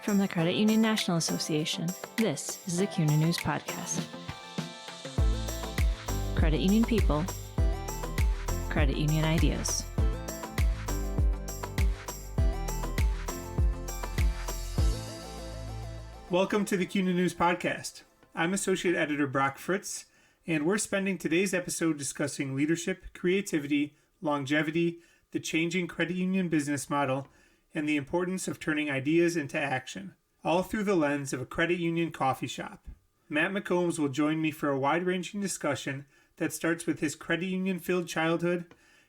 From the Credit Union National Association, this is the CUNA News Podcast. Credit union people, credit union ideas. Welcome to the CUNA News Podcast. I'm Associate Editor Brock Fritz, and we're spending today's episode discussing leadership, creativity, longevity, the changing credit union business model, and the importance of turning ideas into action, all through the lens of a credit union coffee shop. Matt McCombs will join me for a wide-ranging discussion that starts with his credit union-filled childhood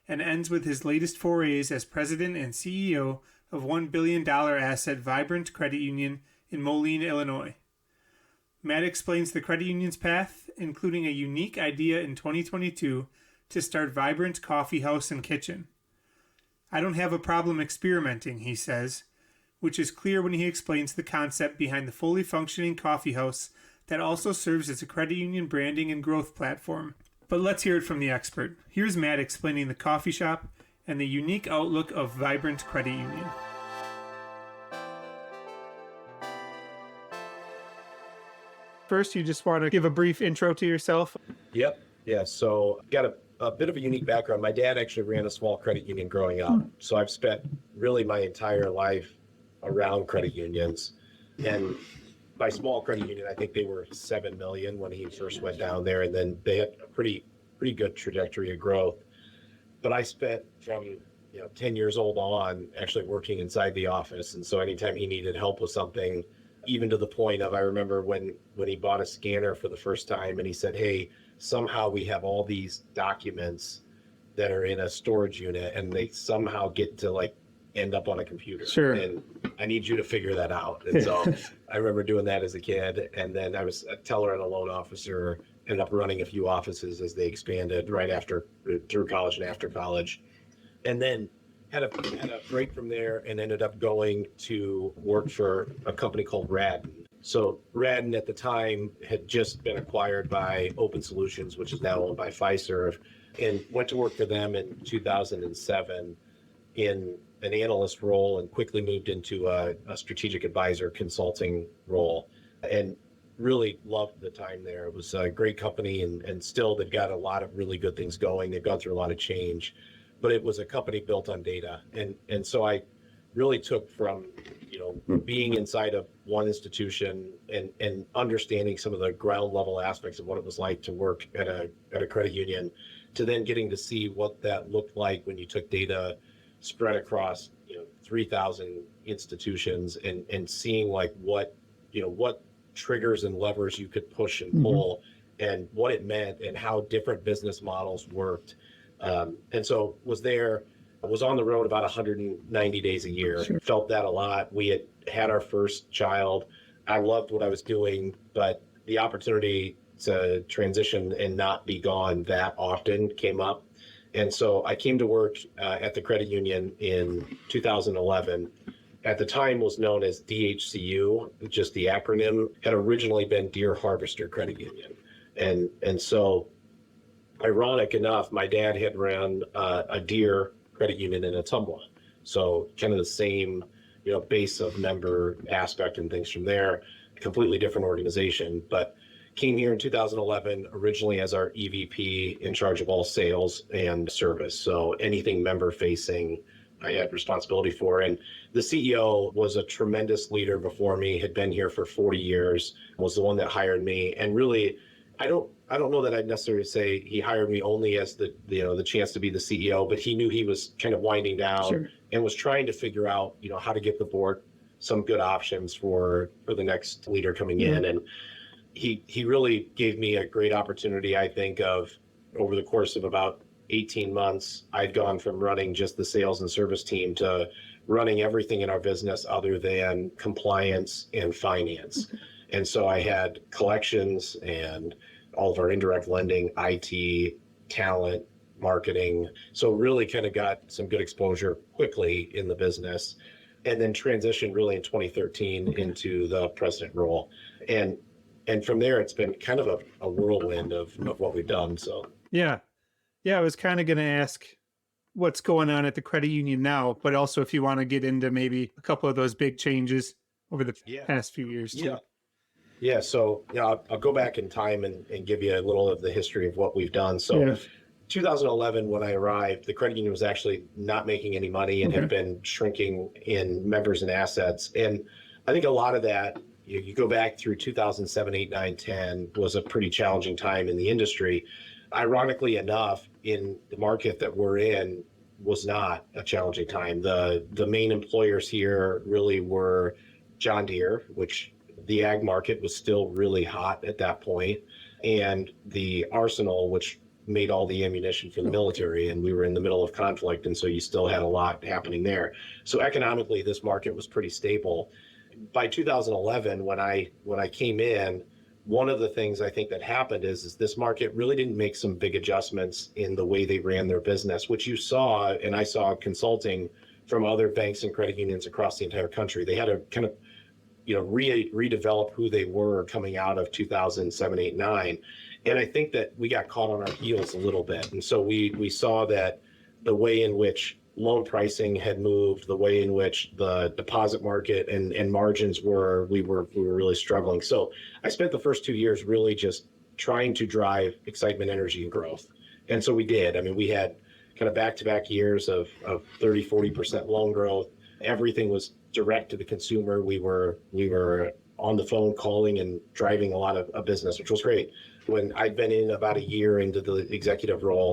and ends with his latest forays as president and CEO of $1 billion asset Vibrant Credit Union in Moline, Illinois. Matt explains the credit union's path, including a unique idea in 2022 to start Vibrant Coffeehouse and Kitchen. I don't have a problem experimenting, he says, which is clear when he explains the concept behind the fully functioning coffeehouse that also serves as a credit union branding and growth platform. But let's hear it from the expert. Here's Matt explaining the coffee shop and the unique outlook of Vibrant Credit Union. First, you just want to give a brief intro to yourself? Yep. Yeah. So got a bit of a unique background. My dad actually ran a small credit union growing up. So I've spent really my entire life around credit unions. And by small credit union, I think they were 7 million when he first went down there. And then they had a pretty good trajectory of growth. But I spent from 10 years old on actually working inside the office. And so anytime he needed help with something, even to the point of, I remember when he bought a scanner for the first time and he said, hey, somehow we have all these documents that are in a storage unit and they somehow get to end up on a computer. Sure. And I need you to figure that out. And so I remember doing that as a kid. And then I was a teller and a loan officer, ended up running a few offices as they expanded right after, through college and after college. And then had a break from there and ended up going to work for a company called Radden. So Radden at the time had just been acquired by Open Solutions, which is now owned by Fiserv, and went to work for them in 2007 in an analyst role and quickly moved into a strategic advisor consulting role and really loved the time there. It was a great company and still they've got a lot of really good things going. They've gone through a lot of change, but it was a company built on data. And so I really took from being inside of one institution and understanding some of the ground level aspects of what it was like to work at a credit union, to then getting to see what that looked like when you took data spread across 3,000 institutions and seeing what triggers and levers you could push and pull and what it meant and how different business models worked. And so was on the road about 190 days a year. Sure. Felt that a lot. We had our first child. I loved what I was doing, but the opportunity to transition and not be gone that often came up. And so I came to work at the credit union in 2011. At the time was known as DHCU, just the acronym, had originally been Deer Harvester Credit Union. And so ironic enough, my dad had ran a Deer credit union in Ottumwa. So kind of the same, base of member aspect and things from there, completely different organization, but came here in 2011, originally as our EVP in charge of all sales and service. So anything member facing, I had responsibility for. And the CEO was a tremendous leader before me, had been here for 40 years, was the one that hired me. And really, I don't know that I'd necessarily say he hired me only as the chance to be the CEO, but he knew he was kind of winding down. Sure. And was trying to figure out, how to get the board some good options for the next leader coming in. And he really gave me a great opportunity, I think, of over the course of about 18 months, I'd gone from running just the sales and service team to running everything in our business other than compliance and finance. And so I had collections and all of our indirect lending, IT, talent, marketing. So really kind of got some good exposure quickly in the business, and then transitioned really in 2013 into the president role. And from there, it's been kind of a whirlwind of what we've done. So Yeah, I was kind of going to ask what's going on at the credit union now, but also if you want to get into maybe a couple of those big changes over the past few years too. Yeah. So I'll go back in time and give you a little of the history of what we've done. So 2011, when I arrived, the credit union was actually not making any money and had been shrinking in members and assets. And I think a lot of that, you go back through 2007, 8, 9, 10 was a pretty challenging time in the industry. Ironically enough, in the market that we're in was not a challenging time. The main employers here really were John Deere, which the ag market was still really hot at that point, and the Arsenal, which made all the ammunition for the military, and we were in the middle of conflict, and so you still had a lot happening there. So economically, this market was pretty stable. By 2011, when I came in, one of the things I think that happened is this market really didn't make some big adjustments in the way they ran their business, which you saw, and I saw consulting from other banks and credit unions across the entire country. They had to kind of redevelop who they were coming out of 2007, 8, 9. And I think that we got caught on our heels a little bit. And so we saw that the way in which loan pricing had moved, the way in which the deposit market and margins were, we were really struggling. So I spent the first 2 years really just trying to drive excitement, energy, and growth. And so we did. I mean, we had kind of back-to-back years of 30, 40% loan growth. Everything was direct to the consumer. We were on the phone calling and driving a lot of business, which was great. When I'd been in about a year into the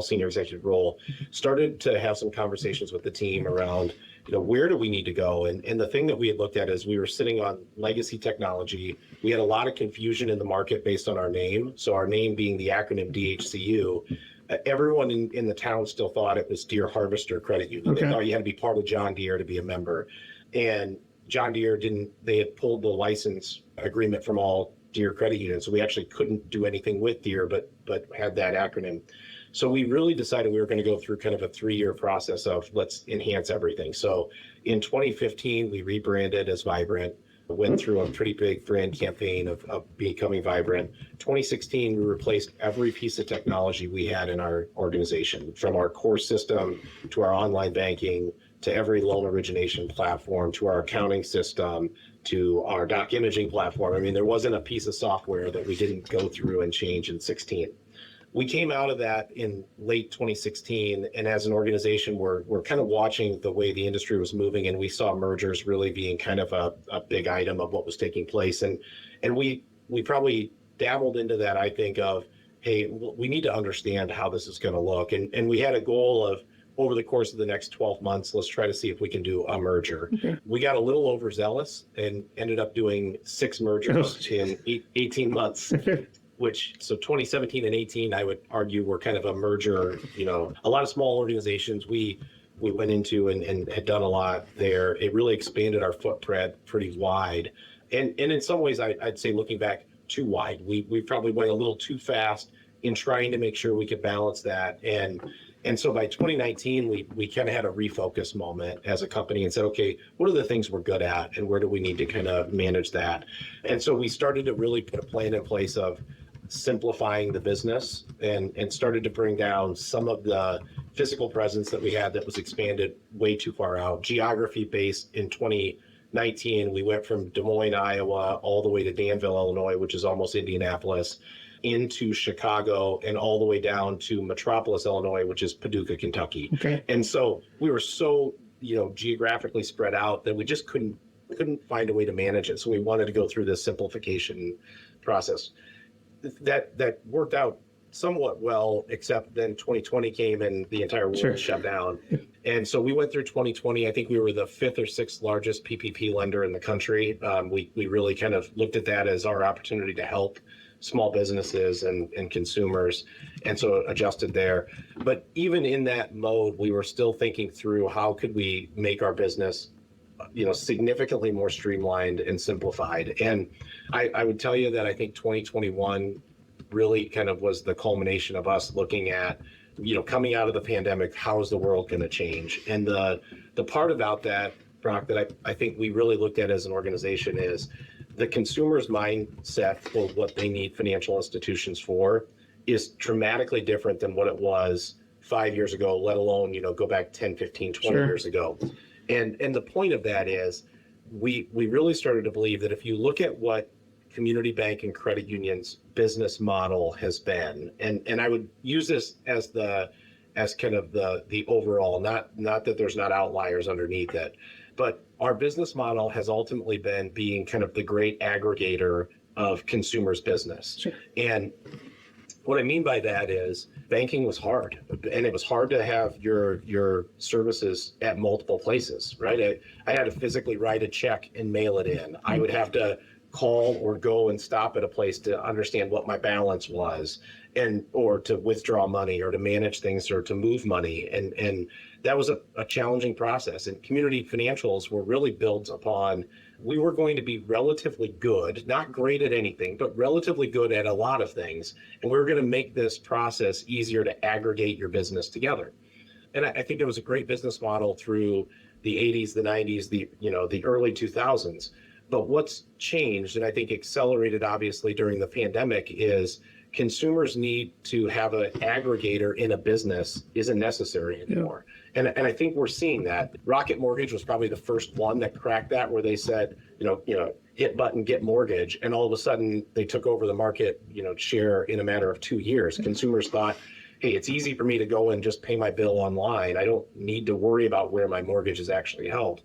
senior executive role, started to have some conversations with the team around, where do we need to go? And the thing that we had looked at is we were sitting on legacy technology. We had a lot of confusion in the market based on our name. So our name being the acronym DHCU, everyone in the town still thought it was Deere Harvester Credit Union. They thought you had to be part of John Deere to be a member. And John Deere they had pulled the license agreement from all Deere credit unions. So we actually couldn't do anything with Deere, but had that acronym. So we really decided we were going to go through kind of a 3-year process of let's enhance everything. So in 2015, we rebranded as Vibrant, went through a pretty big brand campaign of becoming Vibrant. 2016, we replaced every piece of technology we had in our organization, from our core system to our online banking, to every loan origination platform, to our accounting system, to our doc imaging platform. I mean, there wasn't a piece of software that we didn't go through and change in 16. We came out of that in late 2016, and as an organization, we're kind of watching the way the industry was moving, and we saw mergers really being kind of a big item of what was taking place. And we probably dabbled into that, I think, of, hey, we need to understand how this is going to look. And we had a goal of, over the course of the next 12 months, let's try to see if we can do a merger. We got a little overzealous and ended up doing 6 mergers in 18 months, so 2017 and 18, I would argue, were kind of a merger. A lot of small organizations we went into and had done a lot there. It really expanded our footprint pretty wide. And in some ways, I'd say, looking back, too wide. We probably went a little too fast in trying to make sure we could balance that. And so by 2019, we kind of had a refocus moment as a company and said, okay, what are the things we're good at and where do we need to kind of manage that? And so we started to really put a plan in place of simplifying the business and started to bring down some of the physical presence that we had that was expanded way too far out. Geography based in 2019, we went from Des Moines, Iowa, all the way to Danville, Illinois, which is almost Indianapolis, into Chicago, and all the way down to Metropolis, Illinois, which is Paducah, Kentucky. And so we were so, geographically spread out that we just couldn't find a way to manage it. So we wanted to go through this simplification process. That worked out somewhat well, except then 2020 came and the entire world shut down. And so we went through 2020. I think we were the 5th or 6th largest PPP lender in the country. We really kind of looked at that as our opportunity to help small businesses and consumers, and so adjusted there. But even in that mode, we were still thinking through how could we make our business significantly more streamlined and simplified. And I would tell you that I think 2021 really kind of was the culmination of us looking at, coming out of the pandemic, how is the world going to change? And the part about that, Brock, that I think we really looked at as an organization is the consumer's mindset for what they need financial institutions for is dramatically different than what it was 5 years ago, let alone, go back 10, 15, 20 years ago. And the point of that is we really started to believe that if you look at what community bank and credit unions business model has been, and I would use this as kind of the overall, not that there's not outliers underneath it, but our business model has ultimately been being kind of the great aggregator of consumers' business. Sure. And what I mean by that is banking was hard, and it was hard to have your services at multiple places, right? I had to physically write a check and mail it in. I would have to call or go and stop at a place to understand what my balance was, or to withdraw money, or to manage things, or to move money. And that was a challenging process. And community financials were really built upon, we were going to be relatively good, not great at anything, but relatively good at a lot of things. And we were going to make this process easier to aggregate your business together. And I think it was a great business model through the 80s, the 90s, the early 2000s. But what's changed, and I think accelerated obviously during the pandemic, is consumers need to have an aggregator in a business isn't necessary anymore. Yeah. And I think we're seeing that. Rocket Mortgage was probably the first one that cracked that, where they said, hit button, get mortgage. And all of a sudden they took over the market, share in a matter of 2 years. Consumers thought, hey, it's easy for me to go and just pay my bill online. I don't need to worry about where my mortgage is actually held.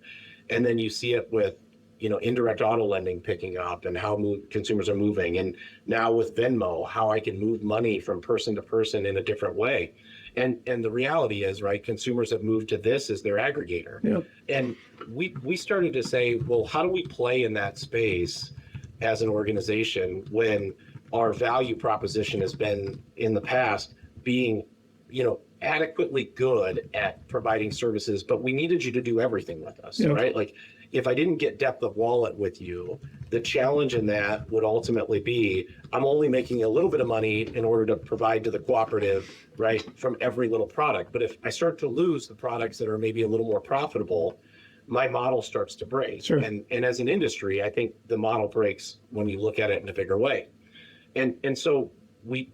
And then you see it with indirect auto lending picking up, and how consumers are moving. And now with Venmo, how I can move money from person to person in a different way. And the reality is, right, consumers have moved to this as their aggregator. Yep. And we started to say, well, how do we play in that space as an organization when our value proposition has been in the past being, adequately good at providing services, but we needed you to do everything with us, yep. Right? Like, if I didn't get depth of wallet with you, the challenge in that would ultimately be, I'm only making a little bit of money in order to provide to the cooperative, right, from every little product. But if I start to lose the products that are maybe a little more profitable, my model starts to break. Sure. And as an industry, I think the model breaks when you look at it in a bigger way. And so we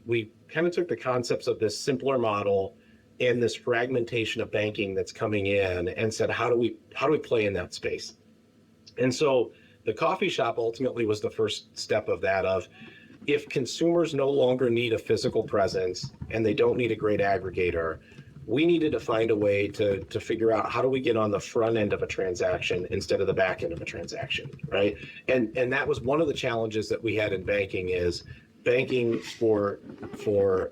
kind of took the concepts of this simpler model and this fragmentation of banking that's coming in, and said, how do we play in that space? And so the coffee shop ultimately was the first step of that, of if consumers no longer need a physical presence and they don't need a great aggregator, we needed to find a way to figure out, how do we get on the front end of a transaction instead of the back end of a transaction, right? And that was one of the challenges that we had in banking, is banking for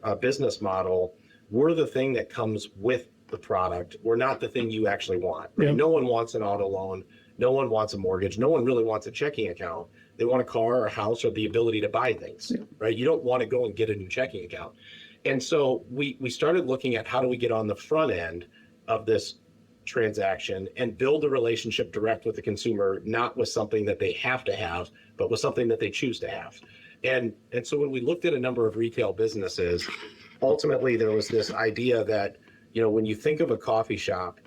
a business model, we're the thing that comes with the product. We're not the thing you actually want. Right? Yep. No one wants an auto loan. No one wants a mortgage. No one really wants a checking account. They want a car or a house or the ability to buy things, right? You don't want to go and get a new checking account. And so we started looking at, how do we get on the front end of this transaction and build a relationship direct with the consumer, not with something that they have to have, but with something that they choose to have. And so when we looked at a number of retail businesses, ultimately there was this idea that, when you think of a coffee shop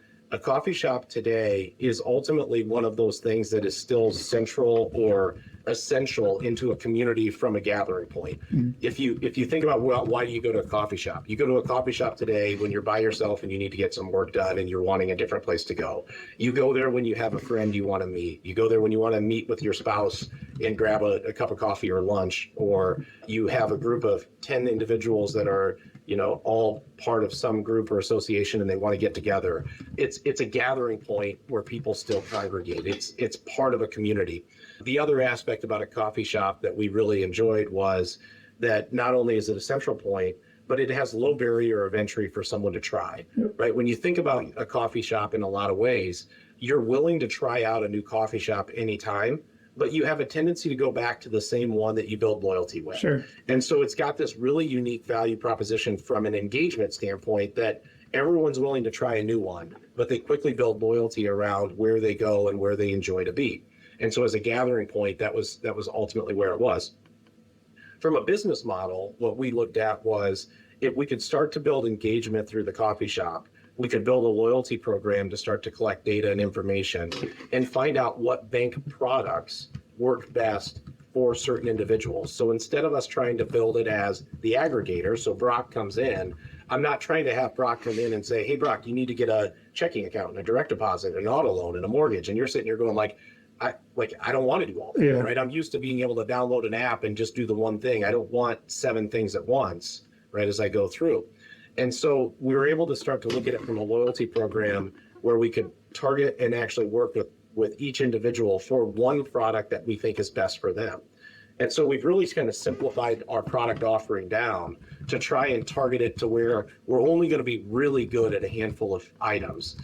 today is ultimately one of those things that is still central or essential into a community from a gathering point. Mm-hmm. If you think about, well, why do you go to a coffee shop? You go to a coffee shop today when you're by yourself and you need to get some work done and you're wanting a different place to go. You go there when you have a friend you want to meet. You go there when you want to meet with your spouse and grab a cup of coffee or lunch, or you have a group of 10 individuals that are all part of some group or association and they want to get together. It's a gathering point where people still congregate. It's part of a community. The other aspect about a coffee shop that we really enjoyed was that not only is it a central point, but it has low barrier of entry for someone to try, right? When you think about a coffee shop in a lot of ways, you're willing to try out a new coffee shop anytime, but you have a tendency to go back to the same one that you build loyalty with. Sure. And so it's got this really unique value proposition from an engagement standpoint, that everyone's willing to try a new one, but they quickly build loyalty around where they go and where they enjoy to be. And so as a gathering point, that was ultimately where it was. From a business model, what we looked at was, if we could start to build engagement through the coffee shop, we could build a loyalty program to start to collect data and information and find out what bank products work best for certain individuals. So instead of us trying to build it as the aggregator, so Brock comes in, I'm not trying to have Brock come in and say, hey, Brock, you need to get a checking account and a direct deposit, an auto loan and a mortgage. And you're sitting here going like, I don't want to do all that, right? I'm used to being able to download an app and just do the one thing. I don't want 7 things at once, right, as I go through. And so we were able to start to look at it from a loyalty program where we could target and actually work with each individual for one product that we think is best for them. And so we've really kind of simplified our product offering down to try and target it to where we're only going to be really good at a handful of items,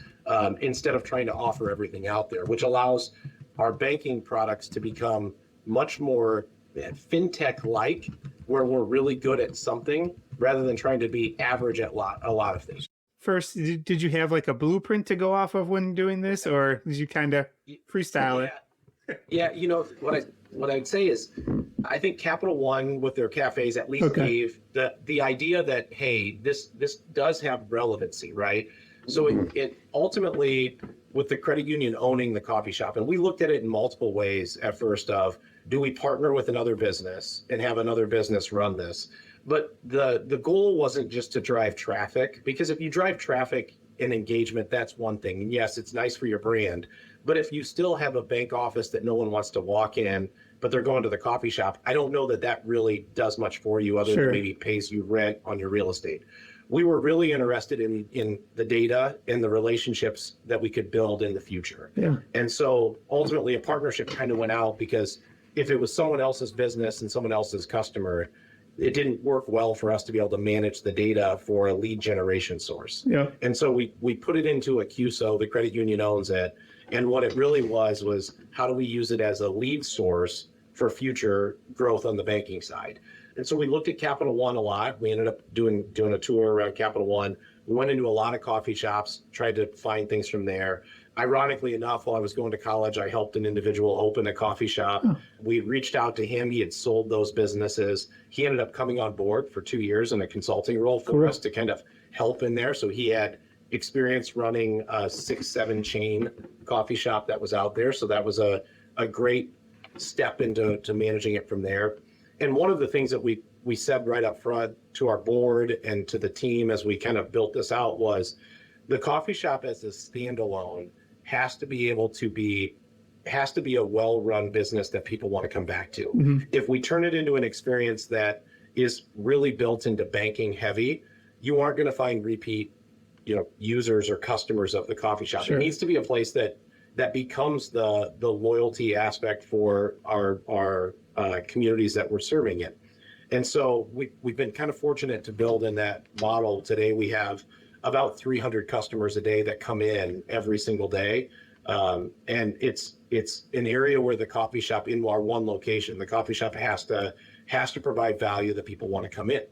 instead of trying to offer everything out there, which allows our banking products to become much more fintech-like, where we're really good at something rather than trying to be average at a lot of things. First, did you have like a blueprint to go off of when doing this, or did you kind of freestyle it? Yeah, what I'd say is, I think Capital One with their cafes at least gave the idea that, hey, this does have relevancy, right? So it ultimately, with the credit union owning the coffee shop, and we looked at it in multiple ways at first of, do we partner with another business and have another business run this? But the goal wasn't just to drive traffic, because if you drive traffic and engagement, that's one thing. And yes, it's nice for your brand. But if you still have a bank office that no one wants to walk in, but they're going to the coffee shop, I don't know that really does much for you other than maybe pays you rent on your real estate. We were really interested in the data and the relationships that we could build in the future. Yeah. And so ultimately a partnership kind of went out, because if it was someone else's business and someone else's customer, it didn't work well for us to be able to manage the data for a lead generation source. Yeah. And so we put it into a CUSO, the credit union owns it. And what it really was how do we use it as a lead source for future growth on the banking side? And so we looked at Capital One a lot. We ended up doing a tour around Capital One. We went into a lot of coffee shops, tried to find things from there. Ironically enough, while I was going to college, I helped an individual open a coffee shop. We reached out to him. He had sold those businesses. He ended up coming on board for 2 years in a consulting role for us to kind of help in there. So he had experience running a 6-7 chain coffee shop that was out there. So that was a great step into managing it from there. And one of the things that we said right up front to our board and to the team as we kind of built this out was, the coffee shop as a standalone has to be a well-run business that people want to come back to. Mm-hmm. If we turn it into an experience that is really built into banking heavy, you aren't going to find repeat, users or customers of the coffee shop. Sure. It needs to be a place that becomes the loyalty aspect for our communities that we're serving in. And so we've been kind of fortunate to build in that model. Today we have about 300 customers a day that come in every single day. And it's an area where the coffee shop, in our one location, the coffee shop has to provide value that people want to come in.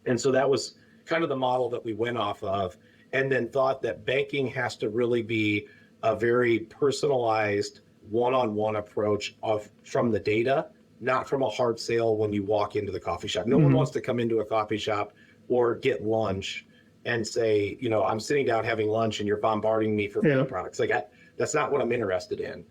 And so that was kind of the model that we went off of, and then thought that banking has to really be a very personalized one-on-one approach from the data, not from a hard sale when you walk into the coffee shop. No one wants to come into a coffee shop or get lunch and say, I'm sitting down having lunch and you're bombarding me for food products. That's not what I'm interested in.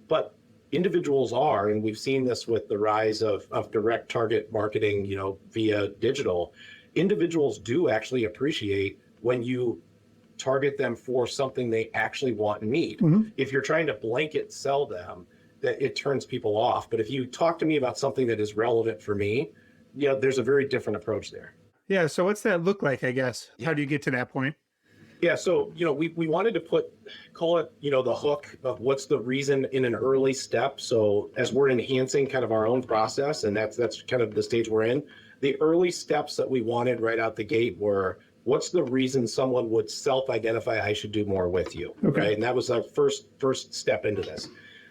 But individuals are, and we've seen this with the rise of direct target marketing, via digital. Individuals do actually appreciate when you target them for something they actually want and need. Mm-hmm. If you're trying to blanket sell them, that it turns people off. But if you talk to me about something that is relevant for me, there's a very different approach there. Yeah. So what's that look like, I guess? How do you get to that point? Yeah. So, we wanted to call it, the hook of what's the reason in an early step. So as we're enhancing kind of our own process, and that's kind of the stage we're in, the early steps that we wanted right out the gate were, what's the reason someone would self-identify, I should do more with you, right? And that was our first step into this.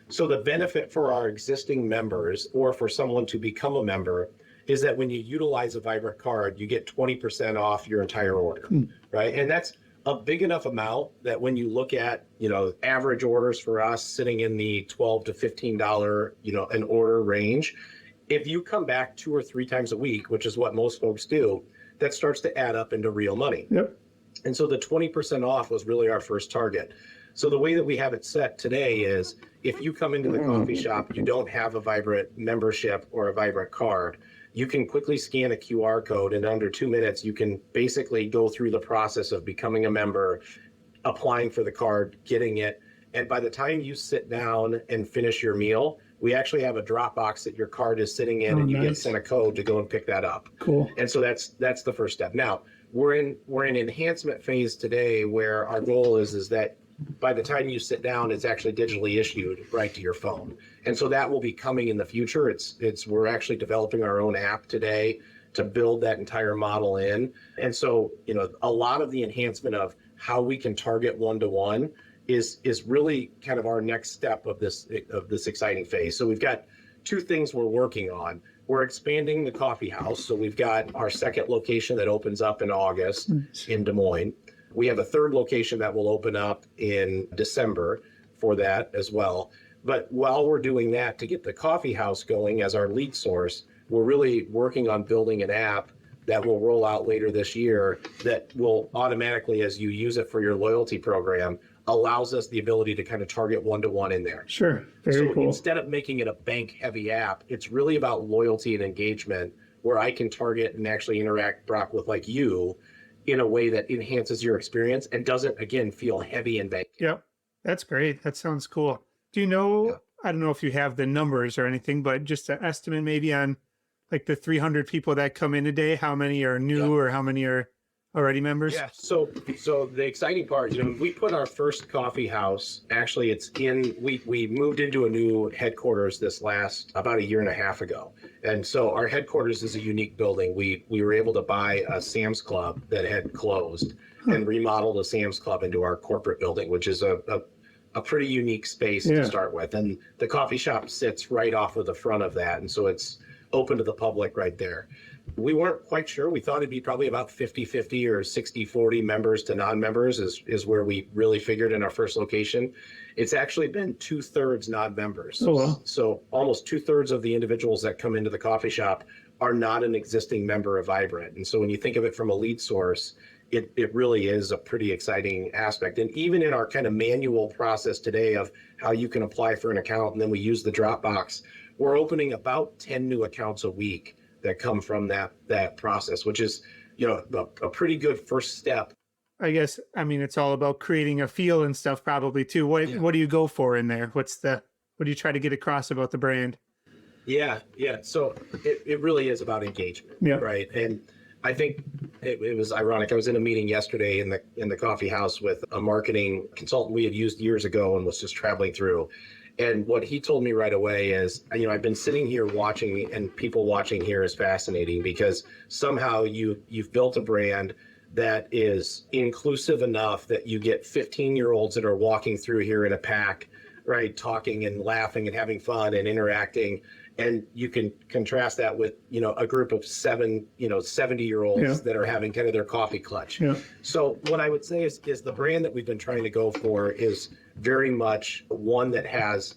So the benefit for our existing members, or for someone to become a member, is that when you utilize a Vibrant card, you get 20% off your entire order, right? And that's a big enough amount that when you look at, average orders for us sitting in the $12 to $15, an order range, if you come back 2 or 3 times a week, which is what most folks do, that starts to add up into real money. Yep. And so the 20% off was really our first target. So the way that we have it set today is, if you come into the coffee shop, you don't have a Vibrant membership or a Vibrant card, you can quickly scan a QR code, and under 2 minutes, you can basically go through the process of becoming a member, applying for the card, getting it, And by the time you sit down and finish your meal, we actually have a drop box that your card is sitting in, and you get sent a code to go and pick that up. Cool. And so that's the first step. Now we're in enhancement phase today, where our goal is that by the time you sit down, it's actually digitally issued right to your phone. And so that will be coming in the future. We're actually developing our own app today to build that entire model in. And so, a lot of the enhancement of how we can target one-to-one is really kind of our next step of this exciting phase. So we've got two things we're working on. We're expanding the coffee house. So we've got our second location that opens up in August in Des Moines. We have a third location that will open up in December for that as well. But while we're doing that, to get the coffee house going as our lead source, we're really working on building an app that will roll out later this year that will automatically, as you use it for your loyalty program, allows us the ability to kind of target one-to-one in there. Sure. Very cool. Instead of making it a bank-heavy app, it's really about loyalty and engagement, where I can target and actually interact, Brock, with like you in a way that enhances your experience and doesn't, again, feel heavy and bank. Yep. That's great. That sounds cool. Do you know, I don't know if you have the numbers or anything, but just an estimate maybe on like the 300 people that come in a day, how many are new or how many are already members? Yeah. So the exciting part, we put our first coffee house, actually we moved into a new headquarters this last about a year and a half ago. And so our headquarters is a unique building. We were able to buy a Sam's Club that had closed and remodeled a Sam's Club into our corporate building, which is a pretty unique space to start with. And the coffee shop sits right off of the front of that. And so it's open to the public right there. We weren't quite sure. We thought it'd be probably about 50-50 or 60-40 members to non-members is where we really figured in our first location. It's actually been 2/3 non-members. Oh, wow. So almost 2/3 of the individuals that come into the coffee shop are not an existing member of Vibrant. And so when you think of it from a lead source, it really is a pretty exciting aspect. And even in our kind of manual process today of how you can apply for an account, and then we use the Dropbox, we're opening about 10 new accounts a week that come from that process, which is, a pretty good first step. I guess, it's all about creating a feel and stuff probably too. What do you go for in there? What do you try to get across about the brand? Yeah. So it really is about engagement, right? And I think it was ironic. I was in a meeting yesterday in the coffee house with a marketing consultant we had used years ago and was just traveling through. And what he told me right away is, I've been sitting here watching, and people watching here is fascinating because somehow you've built a brand that is inclusive enough that you get 15-year-olds that are walking through here in a pack, right, talking and laughing and having fun and interacting. And you can contrast that with, a group of 70-year-olds that are having kind of their coffee clutch. Yeah. So what I would say is the brand that we've been trying to go for is very much one that has,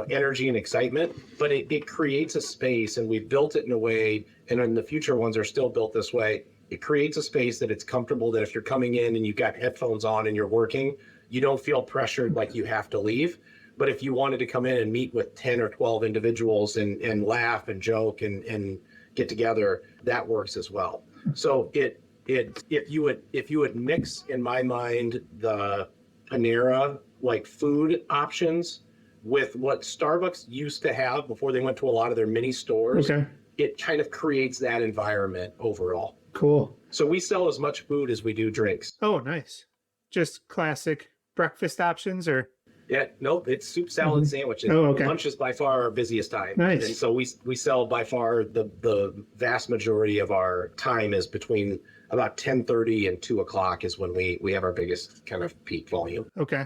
energy and excitement, but it creates a space, and we've built it in a way, and in the future ones are still built this way. It creates a space that it's comfortable, that if you're coming in and you've got headphones on and you're working, you don't feel pressured like you have to leave. But if you wanted to come in and meet with 10 or 12 individuals and laugh and joke and get together, that works as well. So if you would mix, in my mind, the Panera like food options with what Starbucks used to have before they went to a lot of their mini stores, it kind of creates that environment overall. Cool. So we sell as much food as we do drinks. Oh, nice. Just classic breakfast options or? Yeah, nope. It's soup, salad, sandwiches. Oh, okay. Lunch is by far our busiest time. Nice. And so we sell by far the vast majority of our time is between about 10:30 and 2 o'clock is when we have our biggest kind of peak volume. Okay.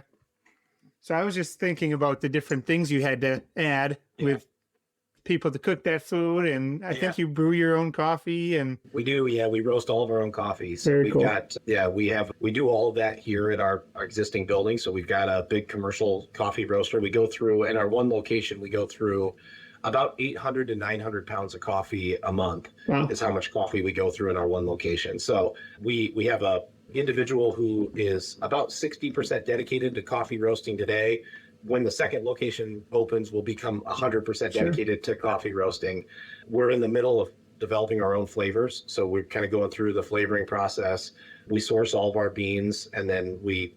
So I was just thinking about the different things you had to add with people to cook that food, and I think you brew your own coffee. And we do, we roast all of our own coffees. Very cool. We do all of that here at our existing building. So we've got a big commercial coffee roaster. We go through, in our one location, we go through about 800 to 900 pounds of coffee a month. Wow. Is how much coffee we go through in our one location. So we have a individual who is about 60% dedicated to coffee roasting today. When the second location opens, we'll become 100% dedicated to coffee roasting. We're in the middle of developing our own flavors. So we're kind of going through the flavoring process. We source all of our beans, and then we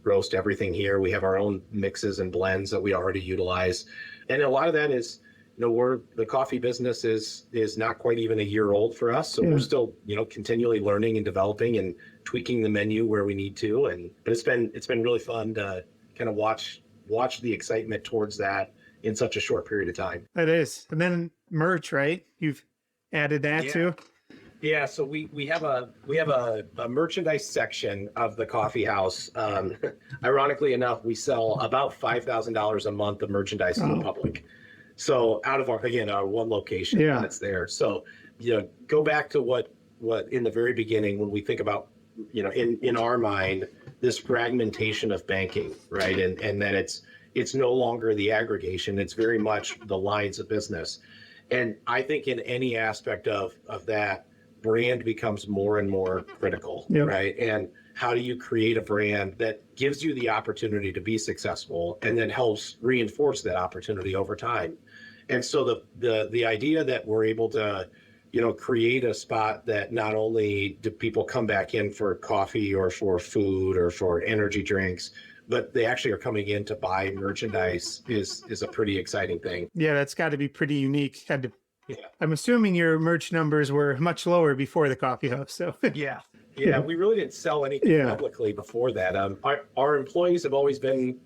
roast everything here. We have our own mixes and blends that we already utilize. And a lot of that is, the coffee business is not quite even a year old for us. So we're still, continually learning and developing and tweaking the menu where we need to. But it's been really fun to kind of watch the excitement towards that in such a short period of time. That is. And then merch, right? You've added that too? Yeah, so we have a merchandise section of the coffee house. Ironically enough, we sell about $5,000 a month of merchandise to the public. So out of our one location that's there. So, go back to what in the very beginning, when we think about, in our mind, this fragmentation of banking, right? And that it's no longer the aggregation, it's very much the lines of business. And I think in any aspect of that, brand becomes more and more critical, right? And how do you create a brand that gives you the opportunity to be successful and then helps reinforce that opportunity over time? And so the idea that we're able to, create a spot that not only do people come back in for coffee or for food or for energy drinks, but they actually are coming in to buy merchandise is a pretty exciting thing. Yeah, that's got to be pretty unique. I'm assuming your merch numbers were much lower before the coffee house. So Yeah, we really didn't sell anything publicly before that. Our employees have always been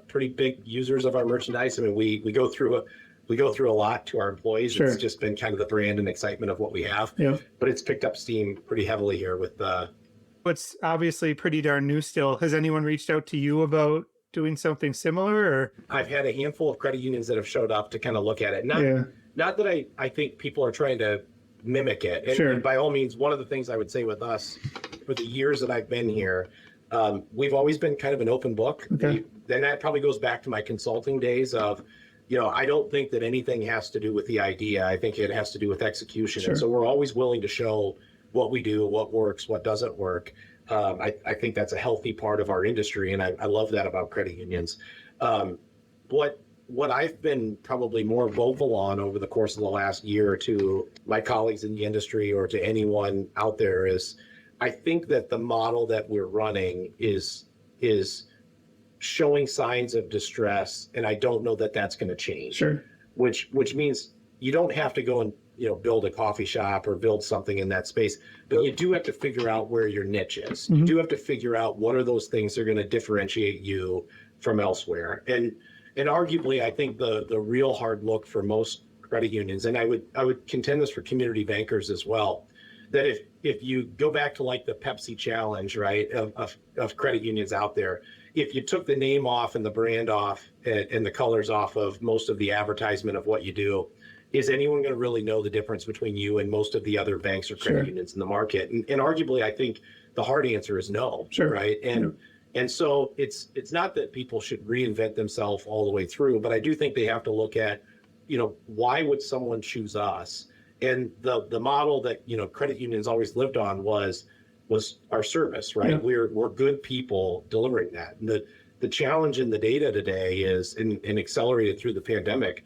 pretty big users of our merchandise. I mean, we go through a lot to our employees. It's just been kind of the brand and excitement of what we have. But it's picked up steam pretty heavily here with what's obviously pretty darn new still. Has anyone reached out to you about doing something similar? Or I've had a handful of credit unions that have showed up to kind of look at it. Not that I think people are trying to mimic it. And by all means, one of the things I would say with us for the years that I've been here, we've always been kind of an open book. Then that probably goes back to my consulting days of, I don't think that anything has to do with the idea. I think it has to do with execution. And so we're always willing to show what we do, what works, what doesn't work. I think that's a healthy part of our industry. And I love that about credit unions. What I've been probably more vocal on over the course of the last year to my colleagues in the industry or to anyone out there is, I think that the model that we're running is showing signs of distress, and I don't know that that's going to change. Which means you don't have to go and build a coffee shop or build something in that space, but you do have to figure out where your niche is. You do have to figure out what are those things that are going to differentiate you from elsewhere. And arguably, I think the real hard look for most credit unions, and I would contend this for community bankers as well, that if you go back to like the Pepsi challenge, right, of credit unions out there, if you took the name off and the brand off and the colors off of most of the advertisement of what you do, is anyone going to really know the difference between you and most of the other banks or credit unions in the market? And arguably, I think the hard answer is no, right? And so it's not that people should reinvent themselves all the way through, but I do think they have to look at, why would someone choose us? And the model that, credit unions always lived on was our service, right? We're good people delivering that. And the challenge in the data today is, and accelerated through the pandemic,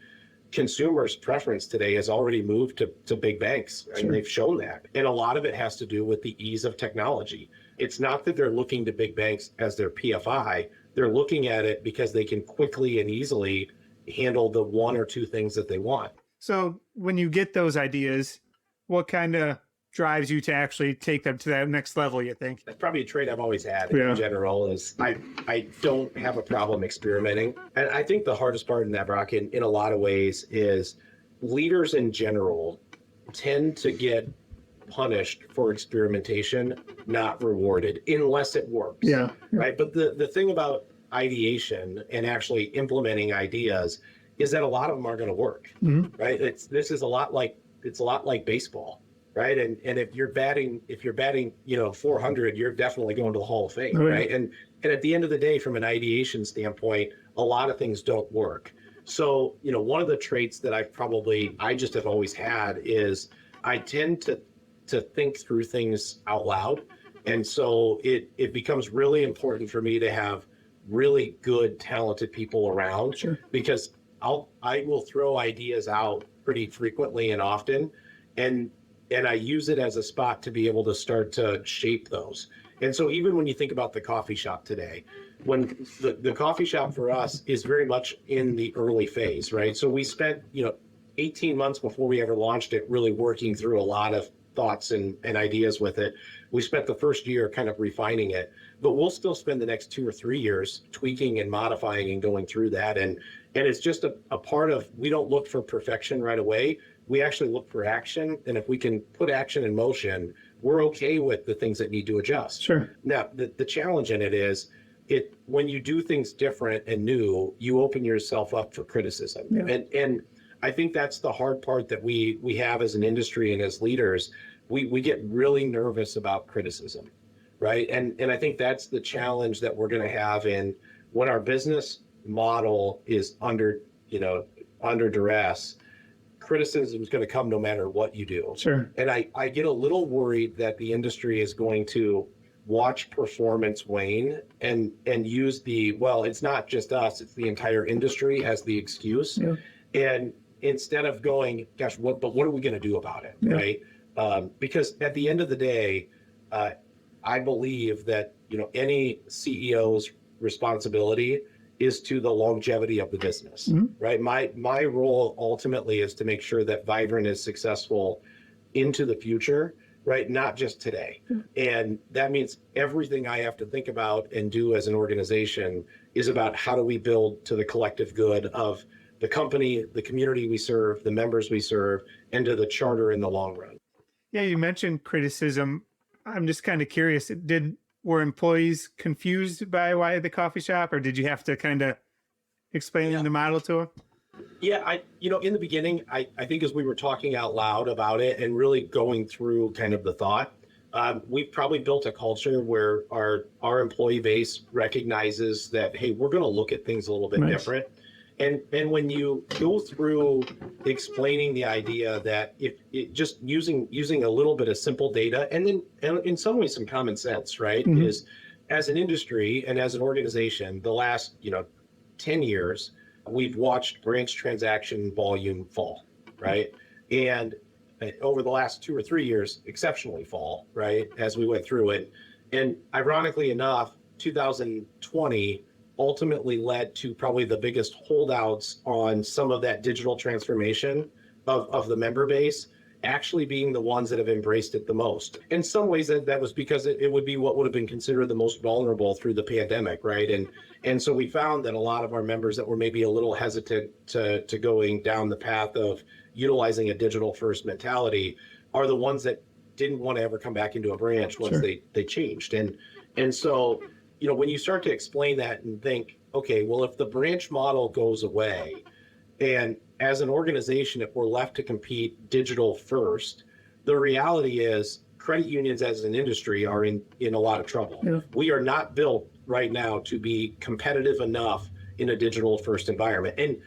consumers' preference today has already moved to big banks, and they've shown that. And a lot of it has to do with the ease of technology. It's not that they're looking to big banks as their PFI. They're looking at it because they can quickly and easily handle the one or two things that they want. So when you get those ideas, what kind of drives you to actually take them to that next level, you think? That's probably a trait I've always had in general, is I don't have a problem experimenting. And I think the hardest part in that, Brock, in a lot of ways, is leaders in general tend to get punished for experimentation, not rewarded, unless it works. Right. But the thing about ideation and actually implementing ideas is that a lot of them are going to work. Right. This is a lot like baseball. Right. And if you're batting, 400, you're definitely going to the Hall of Fame. Right. And at the end of the day, from an ideation standpoint, a lot of things don't work. So, one of the traits that I just have always had is I tend to think through things out loud. And so it becomes really important for me to have really good, talented people around, because I will throw ideas out pretty frequently and often. and I use it as a spot to be able to start to shape those. And so even when you think about the coffee shop today, when the coffee shop for us is very much in the early phase, right? So we spent, 18 months before we ever launched it, really working through a lot of thoughts and ideas with it. We spent the first year kind of refining it, but we'll still spend the next 2 or 3 years tweaking and modifying and going through that. And it's just a part of, we don't look for perfection right away. We actually look for action. And if we can put action in motion, we're okay with the things that need to adjust. Sure. Now, the challenge in it is, when you do things different and new, you open yourself up for criticism. Yeah. And I think that's the hard part that we have as an industry and as leaders. We get really nervous about criticism, right? And I think that's the challenge that we're going to have in when our business model is under duress. Criticism is going to come no matter what you do. Sure. And I get a little worried that the industry is going to watch performance wane and use it's not just us, it's the entire industry as the excuse. Yeah. And instead of going, gosh, what are we going to do about it? Yeah. Right? Because at the end of the day, I believe that, any CEO's responsibility is to the longevity of the business, right? My role ultimately is to make sure that Vibrant is successful into the future, right? Not just today. And that means everything I have to think about and do as an organization is about how do we build to the collective good of the company, the community we serve, the members we serve, and to the charter in the long run. Yeah, you mentioned criticism. I'm just kind of curious, were employees confused by why the coffee shop, or did you have to kind of explain the model to them? Yeah, in the beginning, I think as we were talking out loud about it and really going through kind of the thought, we've probably built a culture where our employee base recognizes that, hey, we're going to look at things a little bit different. And when you go through explaining the idea that if it just using a little bit of simple data and then in some ways some common sense, right, is as an industry and as an organization, the last 10 years, we've watched branch transaction volume fall, right? And over the last 2 or 3 years, exceptionally fall, right, as we went through it. And ironically enough, 2020 ultimately led to probably the biggest holdouts on some of that digital transformation of the member base, actually being the ones that have embraced it the most. In some ways, that was because it would be what would have been considered the most vulnerable through the pandemic, right? And so we found that a lot of our members that were maybe a little hesitant to going down the path of utilizing a digital first mentality are the ones that didn't want to ever come back into a branch once they changed. And so, when you start to explain that and think, okay, well, if the branch model goes away, and as an organization, if we're left to compete digital first, the reality is credit unions as an industry are in a lot of trouble. Yeah. We are not built right now to be competitive enough in a digital first environment. And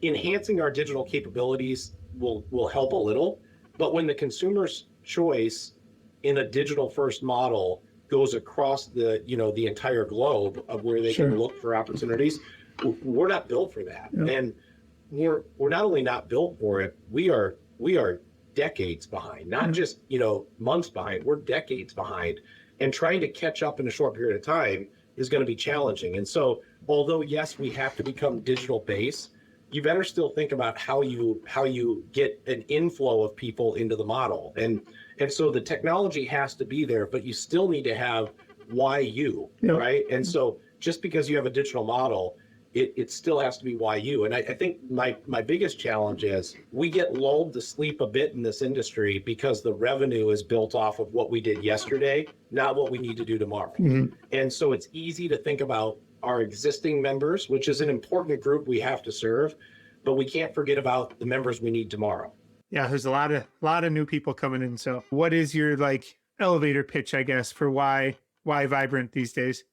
enhancing our digital capabilities will help a little, but when the consumer's choice in a digital first model goes across the entire globe of where they can look for opportunities, we're not built for that. Yeah. And we're not only not built for it, we are decades behind, not just months behind, we're decades behind. And trying to catch up in a short period of time is going to be challenging. And so although yes, we have to become digital based, you better still think about how you get an inflow of people into the model. And so the technology has to be there, but you still need to have why you, right? And so just because you have a digital model, it still has to be why you. And I think my biggest challenge is we get lulled to sleep a bit in this industry because the revenue is built off of what we did yesterday, not what we need to do tomorrow. Mm-hmm. And so it's easy to think about our existing members, which is an important group we have to serve, but we can't forget about the members we need tomorrow. Yeah, there's a lot of new people coming in. So what is your elevator pitch, I guess, for why Vibrant these days?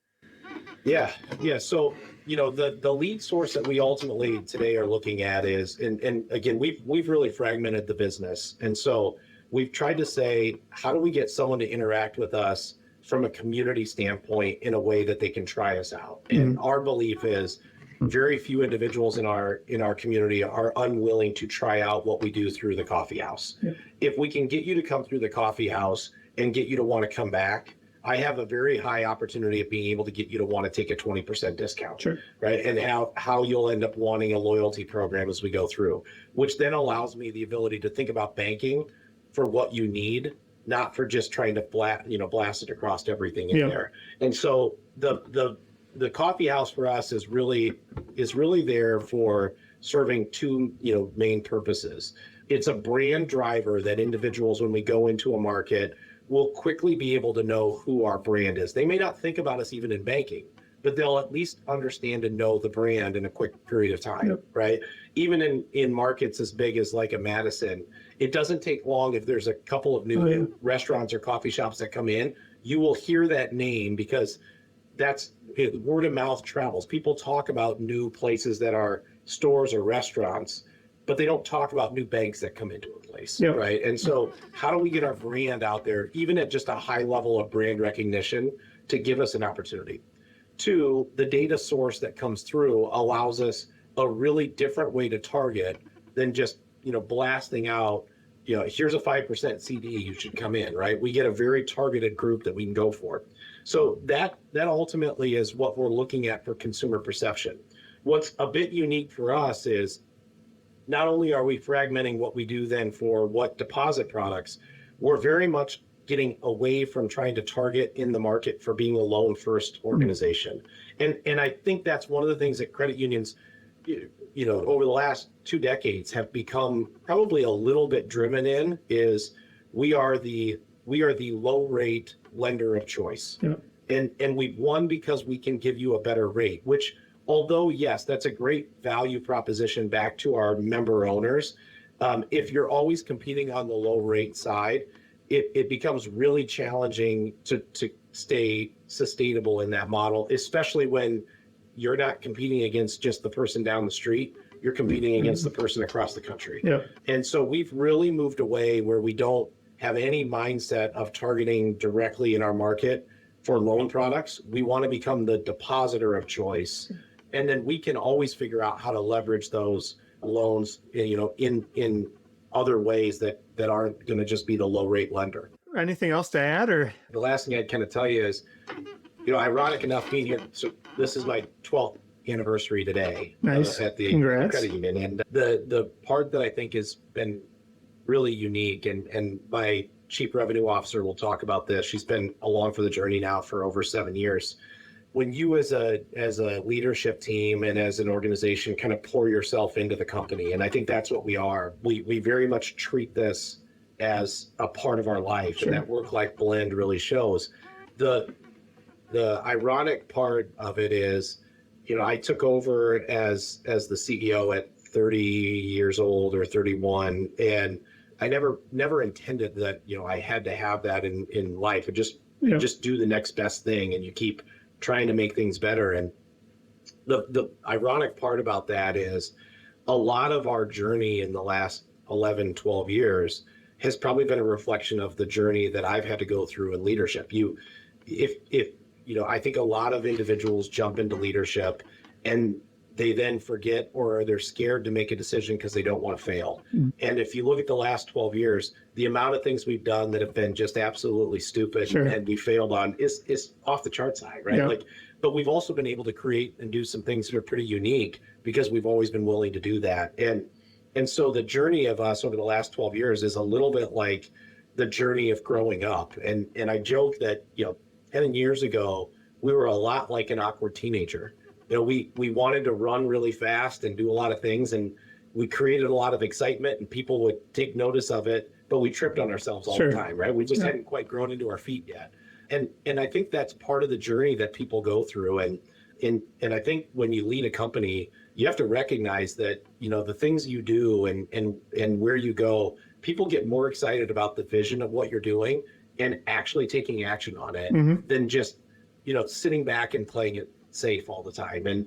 Yeah. So, the lead source that we ultimately today are looking at is, and again, we've really fragmented the business. And so we've tried to say, how do we get someone to interact with us from a community standpoint in a way that they can try us out? Mm-hmm. And our belief is very few individuals in our community are unwilling to try out what we do through the coffee house. Yeah. If we can get you to come through the coffee house and get you to want to come back, I have a very high opportunity of being able to get you to want to take a 20% discount, Sure. right? And how you'll end up wanting a loyalty program as we go through, which then allows me the ability to think about banking for what you need, not for just trying to blast it across everything in there. And so the coffee house for us is really there for serving two main purposes. It's a brand driver that individuals, when we go into a market, will quickly be able to know who our brand is. They may not think about us even in banking, but they'll at least understand and know the brand in a quick period of time, right? Even in markets as big as like a Madison, it doesn't take long if there's a couple of new restaurants or coffee shops that come in, you will hear that name because word of mouth travels. People talk about new places that are stores or restaurants, but they don't talk about new banks that come into a place, right? And so how do we get our brand out there, even at just a high level of brand recognition, to give us an opportunity? Two, the data source that comes through allows us a really different way to target than just, blasting out, here's a 5% CD, you should come in, right? We get a very targeted group that we can go for. So that ultimately is what we're looking at for consumer perception. What's a bit unique for us is not only are we fragmenting what we do then for what deposit products, we're very much getting away from trying to target in the market for being a loan first organization. And I think that's one of the things that credit unions, over the last 2 decades have become probably a little bit driven in is we are the low rate lender of choice. And we've won because we can give you a better rate, which although, yes, that's a great value proposition back to our member owners. If you're always competing on the low rate side, it becomes really challenging to stay sustainable in that model, especially when you're not competing against just the person down the street, you're competing against the person across the country. And so we've really moved away where we don't have any mindset of targeting directly in our market for loan products. We want to become the depositor of choice. And then we can always figure out how to leverage those loans, in other ways that aren't going to just be the low rate lender. Anything else to add, or? The last thing I'd kind of tell you is, ironic enough being here. So this is my 12th anniversary today. Nice. At the Congrats. credit union. And the part that I think has been really unique, and my chief revenue officer will talk about this. She's been along for the journey now for over 7 years. When you as a leadership team and as an organization kind of pour yourself into the company, and I think that's what we are, we very much treat this as a part of our life, and that work-life blend really shows. The ironic part of it is, I took over as the CEO at 30 years old or 31, and I never intended that, I had to have that in life, and just do the next best thing, and you keep trying to make things better. And the ironic part about that is a lot of our journey in the last 11, 12 years has probably been a reflection of the journey that I've had to go through in leadership. I think a lot of individuals jump into leadership and they then forget, or they're scared to make a decision because they don't want to fail. And if you look at the last 12 years, the amount of things we've done that have been just absolutely stupid and we failed on is off the charts high, right? But we've also been able to create and do some things that are pretty unique because we've always been willing to do that. And so the journey of us over the last 12 years is a little bit like the journey of growing up. And I joke that, 10 years ago, we were a lot like an awkward teenager. We wanted to run really fast and do a lot of things, and we created a lot of excitement and people would take notice of it, but we tripped on ourselves all the time, right? We just hadn't quite grown into our feet yet. And I think that's part of the journey that people go through. And I think when you lead a company, you have to recognize that, the things you do and where you go, people get more excited about the vision of what you're doing and actually taking action on it than just, sitting back and playing it safe all the time. And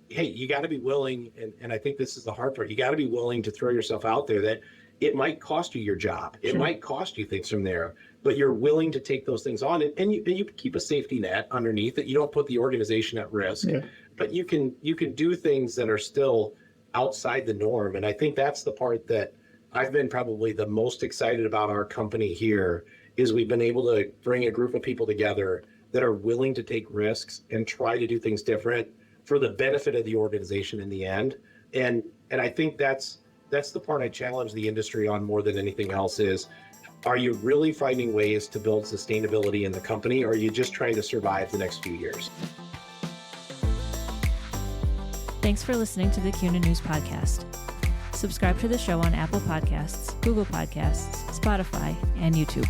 hey, you got to be willing, and I think this is the hard part, you got to be willing to throw yourself out there that it might cost you your job. It Sure. might cost you things from there, but you're willing to take those things on, and you keep a safety net underneath it. You don't put the organization at risk, Yeah. but you can do things that are still outside the norm. And I think that's the part that I've been probably the most excited about our company here, is we've been able to bring a group of people together that are willing to take risks and try to do things different for the benefit of the organization in the end. And I think that's the part I challenge the industry on more than anything else is, are you really finding ways to build sustainability in the company, or are you just trying to survive the next few years? Thanks for listening to the CUNA News Podcast. Subscribe to the show on Apple Podcasts, Google Podcasts, Spotify, and YouTube.